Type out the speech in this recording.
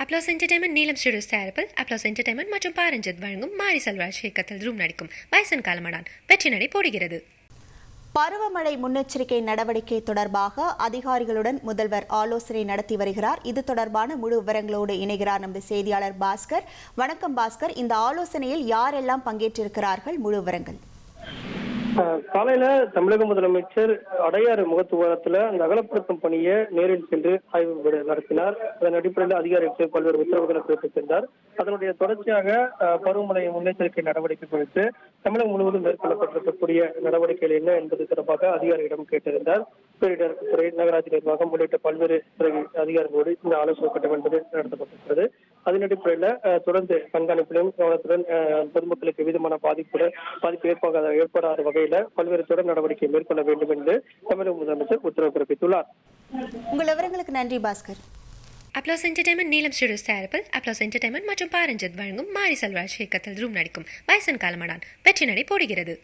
Applause entertainment நீலம் studios தயாரிப்பில் applause entertainment மற்றும் பாரஞ்சித் வழங்கும் மாரி செல்வராஜ் இயக்கத்தில் ரூம் நடிக்கும் வயசன் காலமடான் வெற்றி நடை போடுகிறது. பருவமழை முன்னெச்சரிக்கை நடவடிக்கை தொடர்பாக அதிகாரிகளுடன் முதல்வர் ஆலோசனை நடத்தி வருகிறார். இது தொடர்பான முழு விவரங்களோடு இணைகிறார் நமது செய்தியாளர் பாஸ்கர். வணக்கம் பாஸ்கர், இந்த ஆலோசனையில் யாரெல்லாம் பங்கேற்றிருக்கிறார்கள்? முழு விவரங்கள். காலையில தமிழக முதலமைச்சர் அடையாறு முகத்துவாரத்துல அந்த அகலப்படுத்தும் பணியை நேரில் சென்று ஆய்வு நடத்தினார். அதன் அடிப்படையில் அதிகாரிகளுக்கு பல்வேறு உத்தரவுகளை பிறப்பித்திருந்தார். அதனுடைய தொடர்ச்சியாக பருவமழை முன்னெச்சரிக்கை நடவடிக்கை குறித்து தமிழகம் முழுவதும் மேற்கொள்ளப்பட்டிருக்கக்கூடிய நடவடிக்கைகள் என்ன என்பது தொடர்பாக அதிகாரிகளிடம் கேட்டிருந்தார். பேரிடர் துறை, நகராட்சி நிர்வாகம் உள்ளிட்ட பல்வேறு துறை அதிகாரிகளோடு இந்த ஆலோசனை கூட்டம் என்பது நடத்தப்பட்டிருக்கிறது. அதன் அடிப்படையில் தொடர்ந்து கண்காணிப்பிலும் கவனத்துடன் பொதுமக்களுக்கு எவ்விதமான பாதிப்பு ஏற்படாத வகையில பல்வேறு தொடர் நடவடிக்கை மேற்கொள்ள வேண்டும் என்று தமிழக முதலமைச்சர் உத்தரவு பிறப்பித்துள்ளார். உங்கள் விவரங்களுக்கு நன்றி பாஸ்கர். அப்ளாஸ் என்டர்டைன்மெண்ட் நீலம் ஸ்டுடியோஸ் தயாரிப்பில் அப்ளாஸ் என்டர்டைன்மெண்ட் மற்றும் பாரஞ்சித் வழங்கும் மாரி செல்வராஜ் இயக்கத்தில் ரூம் நடிக்கும் வயசன் காலமடான் வெற்றி நடை போடுகிறது.